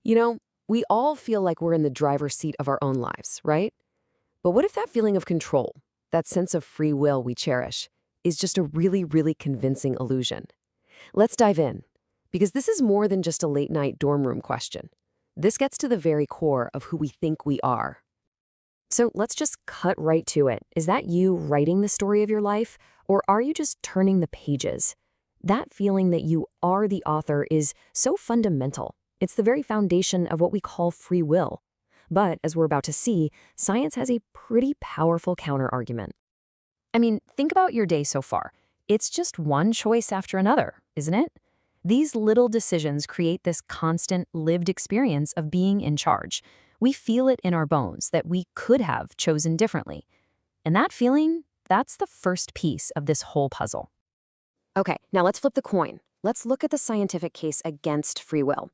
You know, we all feel like we're in the driver's seat of our own lives, right? But what if that feeling of control, that sense of free will we cherish, is just a really, really convincing illusion? Let's dive in, because this is more than just a late night dorm room question. This gets to the very core of who we think we are. So let's just cut right to it. Is that you writing the story of your life, or are you just turning the pages? That feeling that you are the author is so fundamental. It's the very foundation of what we call free will. But as we're about to see, science has a pretty powerful counterargument. I mean, think about your day so far. It's just one choice after another, isn't it? These little decisions create this constant lived experience of being in charge. We feel it in our bones that we could have chosen differently. And that feeling, that's the first piece of this whole puzzle. Okay, now let's flip the coin. Let's look at the scientific case against free will.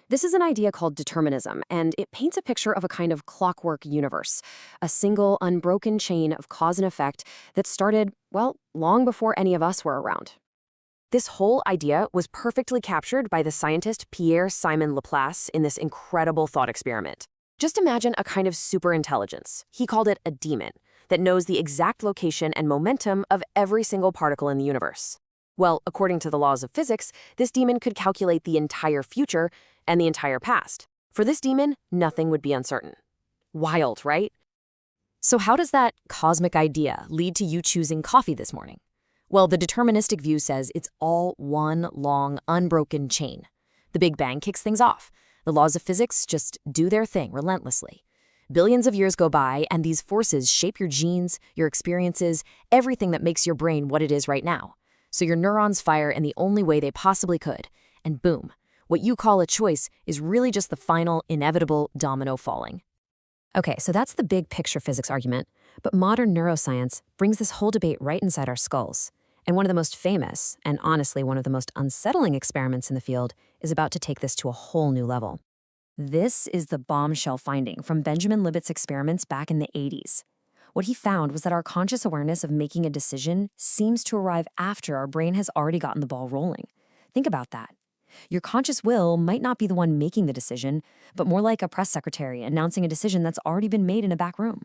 This is an idea called determinism, and it paints a picture of a kind of clockwork universe, a single, unbroken chain of cause and effect that started, well, long before any of us were around. This whole idea was perfectly captured by the scientist Pierre-Simon Laplace in this incredible thought experiment. Just imagine a kind of superintelligence. He called it a demon that knows the exact location and momentum of every single particle in the universe. Well, according to the laws of physics, this demon could calculate the entire future and the entire past. For this demon, nothing would be uncertain. Wild, right? So how does that cosmic idea lead to you choosing coffee this morning? Well, the deterministic view says it's all one long, unbroken chain. The Big Bang kicks things off. The laws of physics just do their thing relentlessly. Billions of years go by, and these forces shape your genes, your experiences, everything that makes your brain what it is right now. So your neurons fire in the only way they possibly could, and boom, what you call a choice is really just the final, inevitable domino falling. Okay, so that's the big picture physics argument, but modern neuroscience brings this whole debate right inside our skulls. And one of the most famous, and honestly one of the most unsettling experiments in the field, is about to take this to a whole new level. This is the bombshell finding from Benjamin Libet's experiments back in the 80s. What he found was that our conscious awareness of making a decision seems to arrive after our brain has already gotten the ball rolling. Think about that. Your conscious will might not be the one making the decision, but more like a press secretary announcing a decision that's already been made in a back room.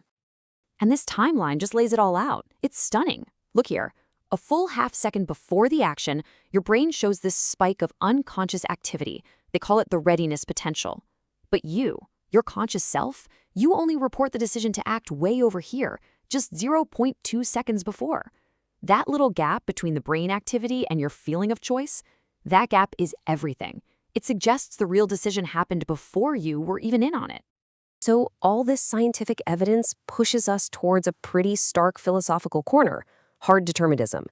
And this timeline just lays it all out. It's stunning. Look here. A full half second before the action, your brain shows this spike of unconscious activity. They call it the readiness potential. But you, your conscious self, you only report the decision to act way over here, just 0.2 seconds before. That little gap between the brain activity and your feeling of choice, that gap is everything. It suggests the real decision happened before you were even in on it. So all this scientific evidence pushes us towards a pretty stark philosophical corner, hard determinism.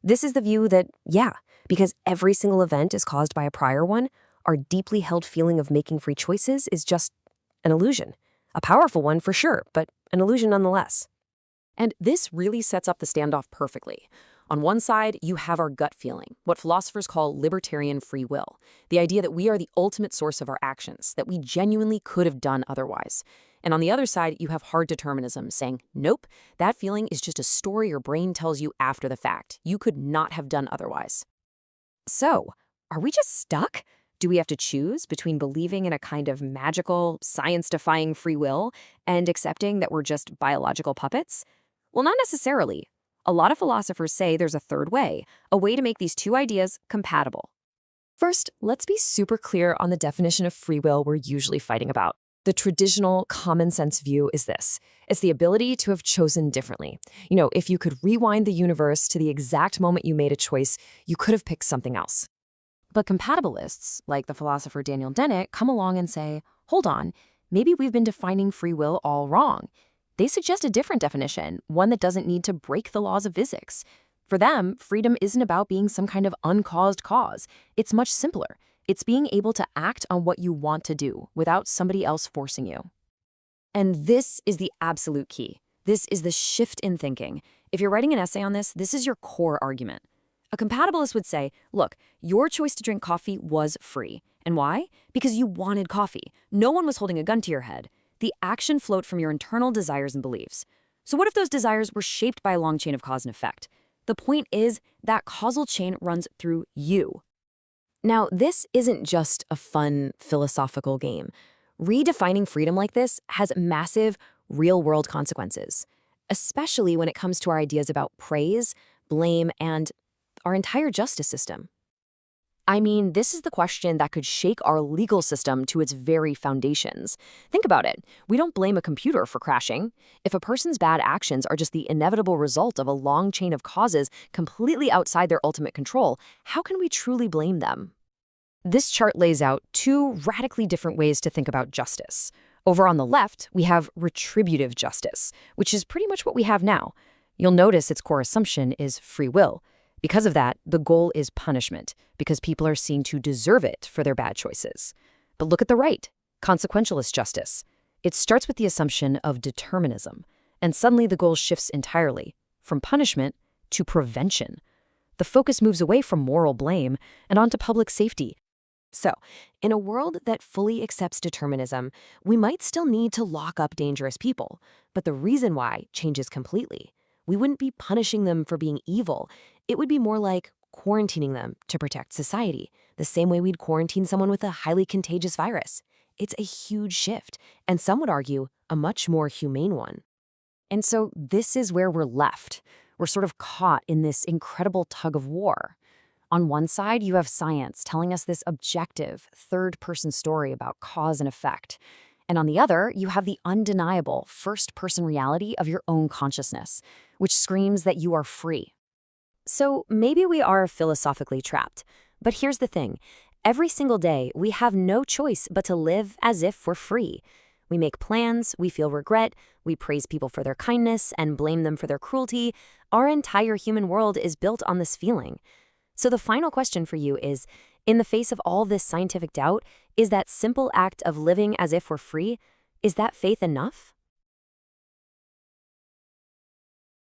This is the view that, yeah, because every single event is caused by a prior one, our deeply held feeling of making free choices is just an illusion. A powerful one for sure, but an illusion nonetheless. And this really sets up the standoff perfectly. On one side, you have our gut feeling, what philosophers call libertarian free will, the idea that we are the ultimate source of our actions, that we genuinely could have done otherwise. And on the other side, you have hard determinism, saying, nope, that feeling is just a story your brain tells you after the fact. You could not have done otherwise. So, are we just stuck? Do we have to choose between believing in a kind of magical, science-defying free will and accepting that we're just biological puppets? Well, not necessarily. A lot of philosophers say there's a third way, a way to make these two ideas compatible. First, let's be super clear on the definition of free will we're usually fighting about. The traditional common sense view is this. It's the ability to have chosen differently. If you could rewind the universe to the exact moment you made a choice, you could have picked something else. But compatibilists, like the philosopher Daniel Dennett, come along and say, hold on, maybe we've been defining free will all wrong. They suggest a different definition, one that doesn't need to break the laws of physics. For them, freedom isn't about being some kind of uncaused cause. It's much simpler. It's being able to act on what you want to do without somebody else forcing you. And this is the absolute key. This is the shift in thinking. If you're writing an essay on this, this is your core argument. A compatibilist would say, look, your choice to drink coffee was free. And why? Because you wanted coffee. No one was holding a gun to your head. The action flowed from your internal desires and beliefs. So what if those desires were shaped by a long chain of cause and effect? The point is that causal chain runs through you. Now, this isn't just a fun philosophical game. Redefining freedom like this has massive, real-world consequences, especially when it comes to our ideas about praise, blame, and our entire justice system. I mean, this is the question that could shake our legal system to its very foundations. Think about it. We don't blame a computer for crashing. If a person's bad actions are just the inevitable result of a long chain of causes completely outside their ultimate control, how can we truly blame them? This chart lays out two radically different ways to think about justice. Over on the left, we have retributive justice, which is pretty much what we have now. You'll notice its core assumption is free will. Because of that, the goal is punishment, because people are seen to deserve it for their bad choices. But look at the right, consequentialist justice. It starts with the assumption of determinism, and suddenly the goal shifts entirely, from punishment to prevention. The focus moves away from moral blame and onto public safety. So, in a world that fully accepts determinism, we might still need to lock up dangerous people, but the reason why changes completely. We wouldn't be punishing them for being evil. It would be more like quarantining them to protect society, the same way we'd quarantine someone with a highly contagious virus. It's a huge shift, and some would argue a much more humane one. And so this is where we're left. We're sort of caught in this incredible tug of war. On one side, you have science telling us this objective, third-person story about cause and effect. And on the other, you have the undeniable first-person reality of your own consciousness, which screams that you are free. So maybe we are philosophically trapped. But here's the thing. Every single day, we have no choice but to live as if we're free. We make plans, we feel regret, we praise people for their kindness and blame them for their cruelty. Our entire human world is built on this feeling. So the final question for you is, in the face of all this scientific doubt, is that simple act of living as if we're free, is that faith enough?